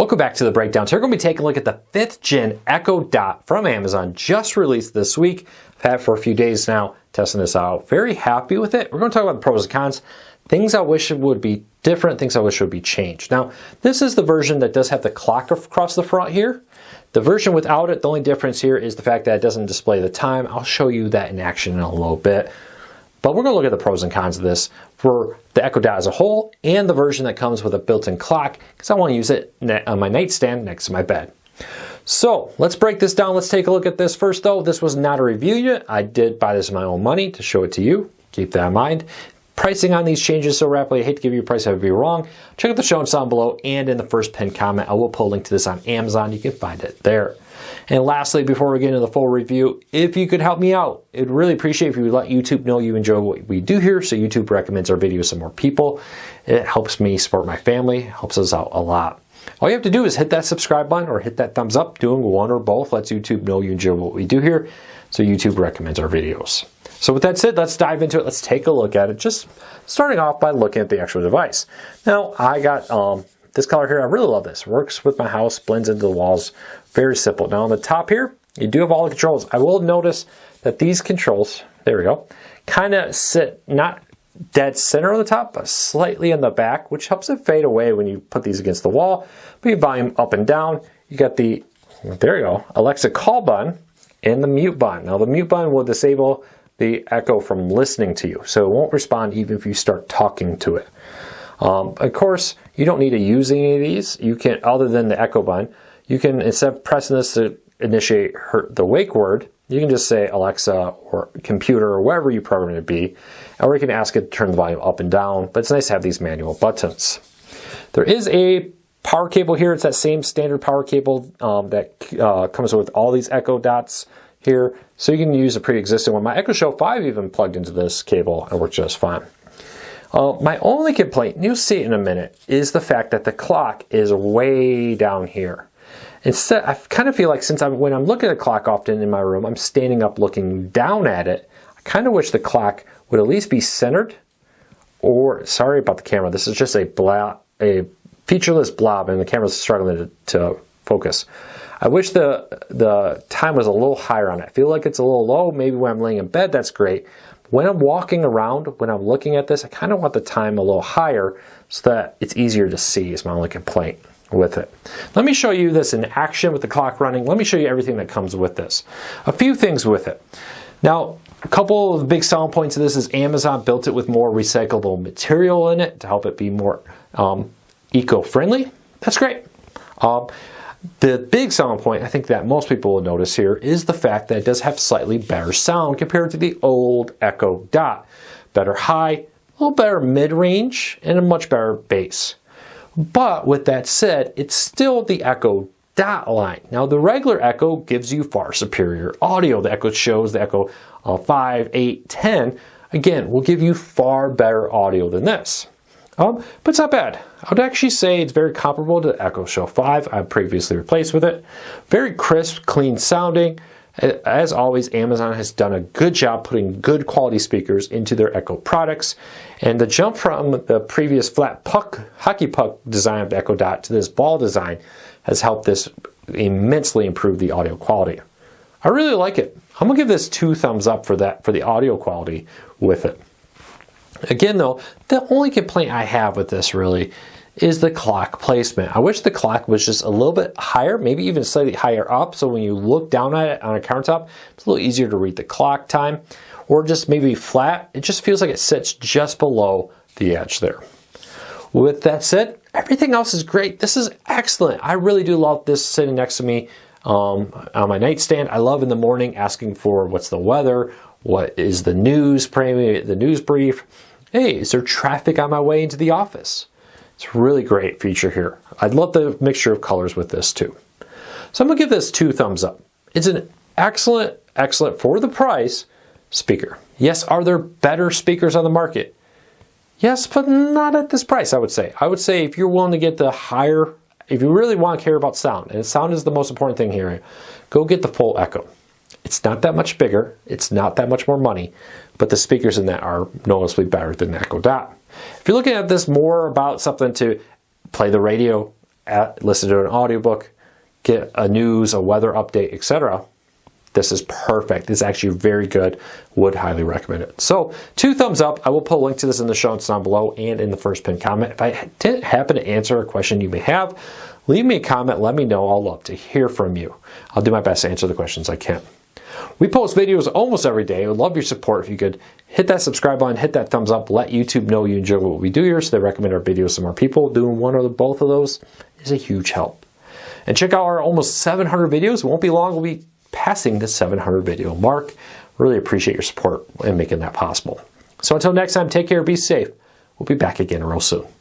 Welcome back to the breakdown. So we're going to be taking a look at the 5th gen Echo Dot from Amazon, just released this week. I've had it for a few days now, testing this out. Very happy with it. We're going to talk about the pros and cons, things I wish would be different, things I wish would be changed. Now, this is the version that does have the clock across the front here. The version without it, the only difference here is the fact that it doesn't display the time. I'll show you that in action in a little bit. But we're going to look at the pros and cons of this for the Echo Dot as a whole and the version that comes with a built-in clock because I want to use it on my nightstand next to my bed. So let's break this down. Let's take a look at this first though. This was not a review yet. I did buy this with my own money to show it to you. Keep that in mind. Pricing on these changes so rapidly. I hate to give you a price, I would be wrong. Check out the show notes down below and in the first pinned comment. I will put a link to this on Amazon. You can find it there. And lastly, before we get into the full review, if you could help me out, I'd really appreciate if you would let YouTube know you enjoy what we do here so YouTube recommends our videos to more people. It helps me support my family, helps us out a lot. All you have to do is hit that subscribe button or hit that thumbs up. Doing one or both lets YouTube know you enjoy what we do here so YouTube recommends our videos. So with that said, let's dive into it. Let's take a look at it. Just starting off by looking at the actual device. Now, I got this color here. I really love this. Works with my house, blends into the walls. Very simple. Now on the top here, you do have all the controls. I will notice that these controls, there we go, kind of sit not dead center on the top, but slightly in the back, which helps it fade away when you put these against the wall. But you volume up and down. You got the, there you go, Alexa call button and the mute button. Now the mute button will disable the echo from listening to you, so it won't respond even if you start talking to it. Of course, you don't need to use any of these. You can, other than the echo button, you can, instead of pressing this to initiate the wake word, you can just say Alexa or computer or wherever you program it to be, or you can ask it to turn the volume up and down, but it's nice to have these manual buttons. There is a power cable here. It's that same standard power cable that comes with all these Echo Dots here, so you can use a pre-existing one. My Echo Show 5 even plugged into this cable and worked just fine. My only complaint, and you'll see it in a minute, is the fact that the clock is way down here. Instead, I kind of feel like when I'm looking at the clock often in my room, I'm standing up looking down at it. I kind of wish the clock would at least be centered, or, sorry about the camera, this is just a featureless blob and the camera's struggling to focus. I wish the time was a little higher on it. I feel like it's a little low. Maybe when I'm laying in bed, that's great. When I'm walking around, when I'm looking at this, I kind of want the time a little higher so that it's easier to see is my only complaint with it. Let me show you this in action with the clock running. Let me show you everything that comes with this. A few things with it. Now, a couple of the big selling points of this is Amazon built it with more recyclable material in it to help it be more eco-friendly. That's great. The big selling point, I think that most people will notice here, is the fact that it does have slightly better sound compared to the old Echo Dot. Better high, a little better mid-range, and a much better bass. But with that said, it's still the Echo Dot line. Now the regular Echo gives you far superior audio. The Echo Shows, the Echo 5, 8, 10, again, will give you far better audio than this. But it's not bad. I would actually say it's very comparable to the Echo Show 5 I've previously replaced with it. Very crisp, clean sounding. As always, Amazon has done a good job putting good quality speakers into their Echo products. And the jump from the previous flat hockey puck design of the Echo Dot to this ball design has helped this immensely improve the audio quality. I really like it. I'm going to give this 2 thumbs up for the audio quality with it. Again though, the only complaint I have with this really is the clock placement. I wish the clock was just a little bit higher, maybe even slightly higher up, so when you look down at it on a countertop, it's a little easier to read the clock time, or just maybe flat. It just feels like it sits just below the edge there. With that said, everything else is great. This is excellent. I really do love this sitting next to me on my nightstand. I love in the morning asking for what's the weather, what is the news, the news brief. Hey, is there traffic on my way into the office? It's a really great feature here. I love the mixture of colors with this too. So I'm going to give this 2 thumbs up. It's an excellent for the price speaker. Yes, are there better speakers on the market? Yes, but not at this price, I would say. I would say if you're willing to get the higher, if you really want to care about sound, and sound is the most important thing here, go get the full Echo. It's not that much bigger, it's not that much more money, but the speakers in that are noticeably better than the Echo Dot. If you're looking at this more about something to play the radio, listen to an audiobook, get a news, a weather update, etc., this is perfect. It's actually very good. Would highly recommend it. So 2 thumbs up. I will put a link to this in the show notes down below and in the first pinned comment. If I didn't happen to answer a question you may have, leave me a comment. Let me know. I'll love to hear from you. I'll do my best to answer the questions I can. We post videos almost every day. I would love your support if you could hit that subscribe button, hit that thumbs up, let YouTube know you enjoy what we do here so they recommend our videos to more people. Doing one or both of those is a huge help. And check out our almost 700 videos. It won't be long. We'll be passing the 700 video mark. Really appreciate your support in making that possible. So until next time, take care, be safe. We'll be back again real soon.